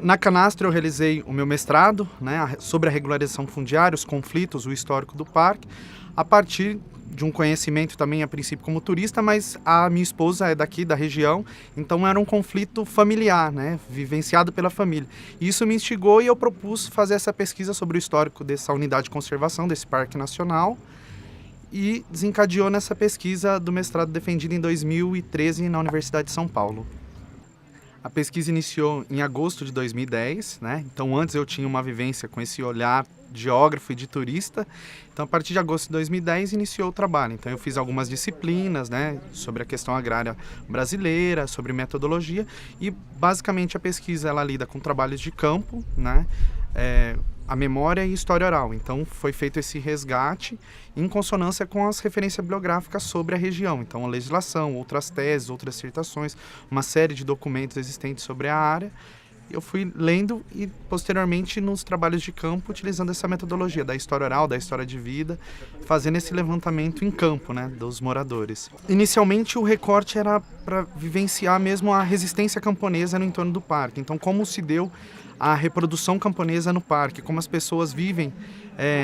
Na Canastra eu realizei o meu mestrado, né, sobre a regularização fundiária, os conflitos, o histórico do parque, a partir de um conhecimento também a princípio como turista, mas a minha esposa é daqui da região, então era um conflito familiar, né, vivenciado pela família. E isso me instigou e eu propus fazer essa pesquisa sobre o histórico dessa unidade de conservação, desse parque nacional, e desencadeou nessa pesquisa do mestrado defendido em 2013 na Universidade de São Paulo. A pesquisa iniciou em agosto de 2010, né? Então antes eu tinha uma vivência com esse olhar de geógrafo e de turista. Então a partir de agosto de 2010 iniciou o trabalho. Então eu fiz algumas disciplinas, né, sobre a questão agrária brasileira, sobre metodologia e basicamente a pesquisa ela lida com trabalhos de campo, né? A memória e história oral. Então foi feito esse resgate em consonância com as referências bibliográficas sobre a região. Então a legislação, outras teses, outras dissertações, uma série de documentos existentes sobre a área. Eu fui lendo e posteriormente nos trabalhos de campo utilizando essa metodologia da história oral, da história de vida, fazendo esse levantamento em campo, né, dos moradores. Inicialmente o recorte era para vivenciar mesmo a resistência camponesa no entorno do parque. Então como se deu a reprodução camponesa no parque, como as pessoas vivem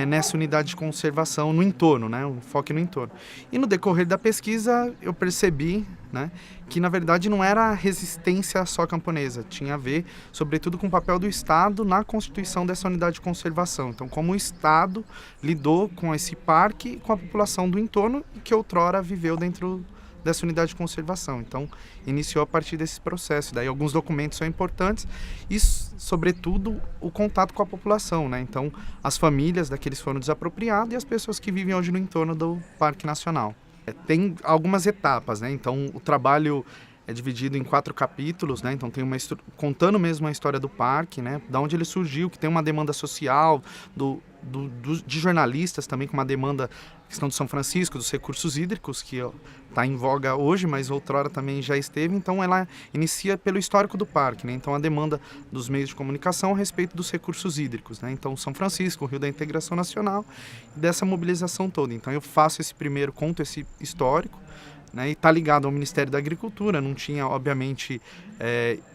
nessa unidade de conservação no entorno, né, um foco no entorno. E no decorrer da pesquisa eu percebi, né, que na verdade não era a resistência só camponesa, tinha a ver sobretudo com o papel do Estado na constituição dessa unidade de conservação. Então como o Estado lidou com esse parque e com a população do entorno que outrora viveu dentro dessa unidade de conservação. Então, iniciou a partir desse processo. Daí, alguns documentos são importantes e, sobretudo, o contato com a população, né? Então, as famílias daqueles foram desapropriadas e as pessoas que vivem hoje no entorno do Parque Nacional. Tem algumas etapas, né? Então, o trabalho é dividido em 4 capítulos, né? Então tem contando mesmo a história do parque, né? Da onde ele surgiu, que tem uma demanda social, de jornalistas também com uma demanda, questão do São Francisco, dos recursos hídricos, que está em voga hoje, mas outrora também já esteve. Então ela inicia pelo histórico do parque, né? Então a demanda dos meios de comunicação a respeito dos recursos hídricos, né? Então São Francisco, o Rio da Integração Nacional, dessa mobilização toda. Então eu faço conto esse histórico, né, e está ligado ao Ministério da Agricultura, não tinha, obviamente,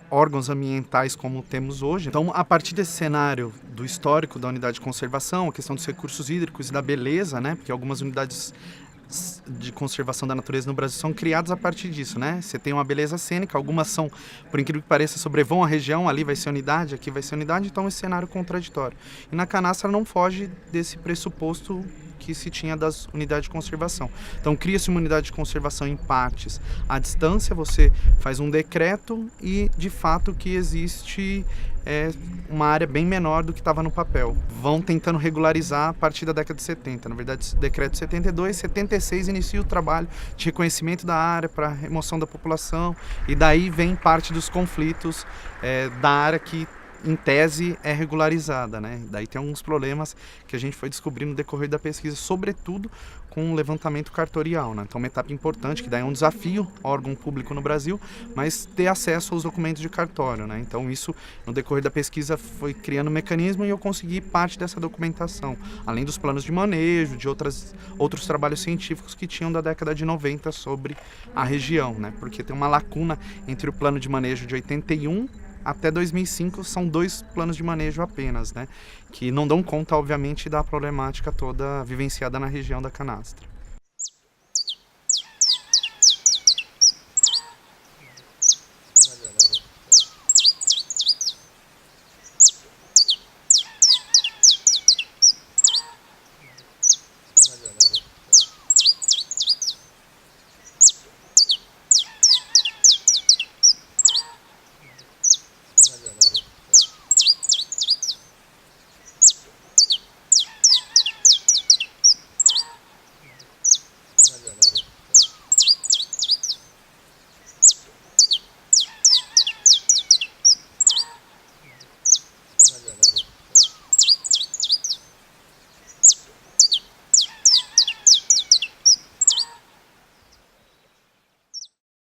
órgãos ambientais como temos hoje. Então, a partir desse cenário do histórico da unidade de conservação, a questão dos recursos hídricos e da beleza, né, porque algumas unidades de conservação da natureza no Brasil são criadas a partir disso, né? Você tem uma beleza cênica, algumas são, por incrível que pareça, sobrevão a região, ali vai ser unidade, aqui vai ser unidade, então esse cenário contraditório. E na Canastra não foge desse pressuposto que se tinha das unidades de conservação. Então cria-se uma unidade de conservação em partes à distância, você faz um decreto e de fato que existe uma área bem menor do que estava no papel. Vão tentando regularizar a partir da década de 70. Na verdade, decreto 72, 76 inicia o trabalho de reconhecimento da área para remoção da população e daí vem parte dos conflitos da área que em tese é regularizada, né? Daí tem alguns problemas que a gente foi descobrindo no decorrer da pesquisa, sobretudo com o levantamento cartorial, né? Então uma etapa importante, que daí é um desafio órgão público no Brasil, mas ter acesso aos documentos de cartório, né? Então isso, no decorrer da pesquisa, foi criando um mecanismo e eu consegui parte dessa documentação, além dos planos de manejo, de outros trabalhos científicos que tinham da década de 90 sobre a região, né? Porque tem uma lacuna entre o plano de manejo de 81 até 2005 são 2 planos de manejo apenas, né? Que não dão conta, obviamente, da problemática toda vivenciada na região da Canastra.